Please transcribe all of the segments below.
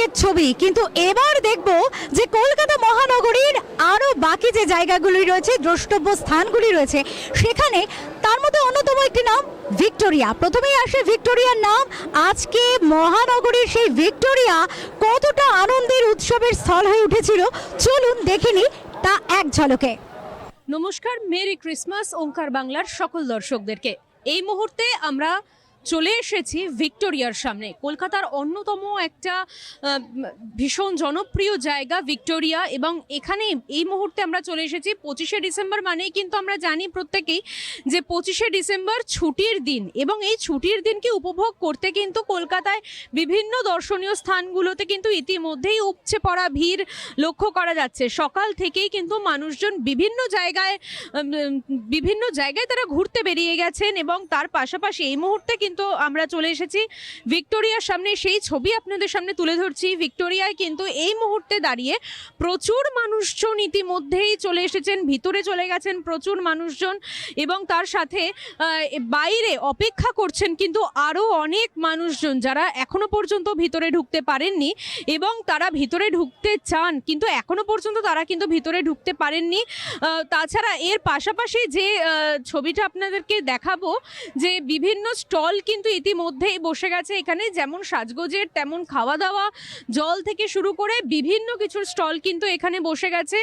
অতীতের ছবি, কিন্তু এবার দেখব যে কলকাতা মহানগরীর আরও বাকি যে জায়গাগুলি রয়েছে, দ্রষ্টব্য স্থানগুলি রয়েছে, সেখানে তার মধ্যে অন্যতম একটি নাম ভিক্টোরিয়া। প্রথমেই আসে ভিক্টোরিয়ার নাম। আজকে মহানগরীর সেই ভিক্টোরিয়া কতটা আনন্দের উৎসবের স্থল হয়ে উঠেছিল, চলুন দেখে নিই তা এক ঝলকে। নমস্কার, মেরি ক্রিসমাস ওঙ্কার বাংলার সকল দর্শকদেরকে। এই মুহূর্তে আমরা চলে এসেছি ভিক্টোরিয়ার সামনে। কলকাতার অন্যতম একটা ভীষণ জনপ্রিয় জায়গা ভিক্টোরিয়া, এবং এখানে এই মুহূর্তে আমরা চলে এসেছি 25শে ডিসেম্বর। মানেই কিন্তু আমরা জানি প্রত্যেকেই যে 25শে ডিসেম্বর ছুটির দিন, এবং এই ছুটির দিনকে উপভোগ করতে কিন্তু কলকাতায় বিভিন্ন দর্শনীয় স্থানগুলোতে কিন্তু ইতিমধ্যেই উপচে পড়া ভিড় লক্ষ্য করা যাচ্ছে। সকাল থেকেই কিন্তু মানুষজন বিভিন্ন জায়গায় তারা ঘুরতে বেরিয়ে গেছেন, এবং তার পাশাপাশি এই মুহূর্তে কিন্তু আমরা চলে এসেছি ভিক্টোরিয়ার সামনে। সেই ছবি আপনাদের সামনে তুলে ধরছি। ভিক্টোরিয়ায় কিন্তু এই মুহূর্তে দাঁড়িয়ে প্রচুর মানুষজন ইতিমধ্যেই চলে এসেছেন, ভিতরে চলে গেছেন প্রচুর মানুষজন, এবং তার সাথে বাইরে অপেক্ষা করছেন কিন্তু আরও অনেক মানুষজন যারা এখনো পর্যন্ত ভিতরে ঢুকতে পারেননি, এবং তারা ভিতরে ঢুকতে চান কিন্তু এখনো পর্যন্ত তারা কিন্তু ভিতরে ঢুকতে পারেননি। তাছাড়া এর পাশাপাশি যে ছবিটা আপনাদেরকে দেখাবো, যে বিভিন্ন স্টল কিন্তু ইতিমধ্যেই বসে গেছে এখানে, যেমন সাজগোজের তেমন খাওয়া দাওয়া, জল থেকে শুরু করে বিভিন্ন কিছুর স্টল কিন্তু এখানে বসে গেছে।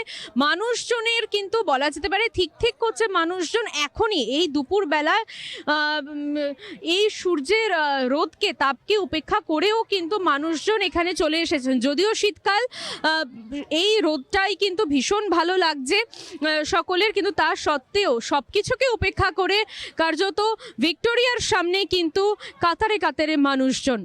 মানুষজনের কিন্তু বলা যেতে পারে ঠিক করছে মানুষজন এখনই এই দুপুর বেলায় এই সূর্যের রোদকে তাপকে উপেক্ষা করেও কিন্তু মানুষজন এখানে চলে এসেছেন। যদিও শীতকাল, এই রোদটাই কিন্তু ভীষণ ভালো লাগছে সকলের, কিন্তু তার সত্ত্বেও সব কিছুকে উপেক্ষা করে কার্যত ভিক্টোরিয়ার সামনে কিন্তু কাতারে কাতারে মানুষজন।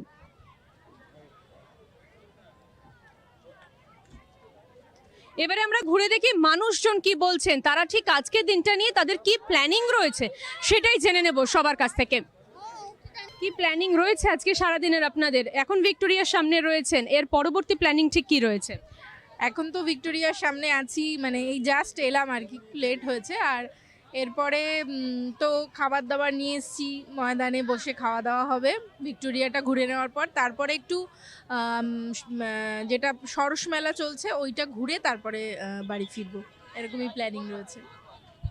এবারে আমরা ঘুরে দেখি মানুষজন কি বলছেন, তারা ঠিক আজকের দিনটা নিয়ে তাদের কি প্ল্যানিং রয়েছে সেটাই জেনে নেব সবার কাছ থেকে। কি প্ল্যানিং রয়েছে আজকে সারাদিনের আপনাদের? এখন ভিক্টোরিয়ার সামনে রয়েছেন, এর পরবর্তী প্ল্যানিং ঠিক কি রয়েছে? এখন তো ভিক্টোরিয়ার সামনে আছি, মানে এই জাস্ট এলাম আর কি, লেট হয়েছে। আর এরপরে তো খাবার দাবার নিয়ে এসেছি, ময়দানে বসে খাওয়া দাওয়া হবে ভিক্টোরিয়াটা ঘুরে নেওয়ার পর। তারপরে একটু যেটা সরস মেলা চলছে ওইটা ঘুরে তারপরে বাড়ি ফিরবো, এরকমই প্ল্যানিং রয়েছে।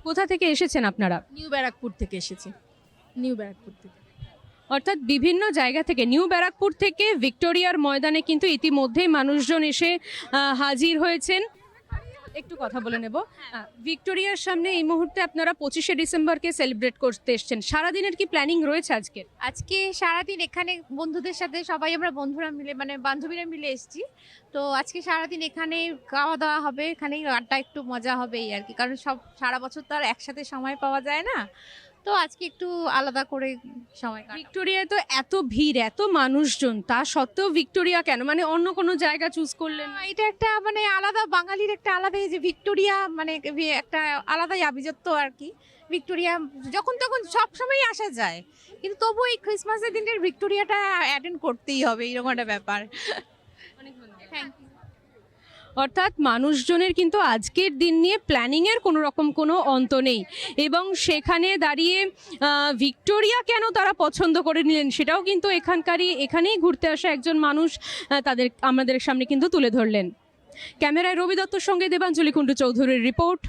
কোথা থেকে এসেছেন আপনারা? নিউ ব্যারাকপুর থেকে এসেছি, নিউ ব্যারাকপুর থেকে। অর্থাৎ বিভিন্ন জায়গা থেকে, নিউ ব্যারাকপুর থেকে ভিক্টোরিয়ার ময়দানে কিন্তু ইতিমধ্যেই মানুষজন এসে হাজির হয়েছেন। একটু কথা বলে নেব। ভিক্টোরিয়ার সামনে এই মুহূর্তে আপনারা 25শে ডিসেম্বরকে সেলিব্রেট করতে এসেছেন, সারাদিনের কি প্ল্যানিং রয়েছে আজকে? আজকে সারাদিন এখানে বন্ধুদের সাথে সবাই আমরা বন্ধুরা মিলে মানে বান্ধবীরা মিলে এসেছি। তো আজকে সারাদিন এখানে খাওয়া দাওয়া হবে, এখানেই আড্ডা, একটু মজা হবে এই আর কি, কারণ সব সারা বছর তো আর একসাথে সময় পাওয়া যায় না, তো আজকে একটু আলাদা করে সময় কাটাবো। ভিক্টোরিয়ায় তো এত ভিড়, এত মানুষজন, তা সত্ত্বেও ভিক্টোরিয়া কেন, মানে অন্য কোনো জায়গা চুজ করলেন না? এটা একটা মানে আলাদা, বাঙালির একটা আলাদা, এই যে ভিক্টোরিয়া মানে একটা আলাদাই আভিজাত্য আর কি। ভিক্টোরিয়া যখন তখন সব সময়ই আসা যায়, কিন্তু তবু এই ক্রিসমাসের দিনের ভিক্টোরিয়াটা অ্যাটেন্ড করতেই হবে, এরকম একটা ব্যাপার। Thank you. অর্থাৎ মানুষজনের কিন্তু আজকের দিন নিয়ে প্ল্যানিংয়ের কোনো রকম কোনো অন্ত নেই, এবং সেখানে দাঁড়িয়ে ভিক্টোরিয়া কেন তারা পছন্দ করে নিলেন সেটাও কিন্তু এখানেই ঘুরতে আসা একজন মানুষ আমাদের সামনে কিন্তু তুলে ধরলেন। ক্যামেরায় রবি দত্তর সঙ্গে দেবাঞ্জলি কুণ্ডু চৌধুরীর রিপোর্ট।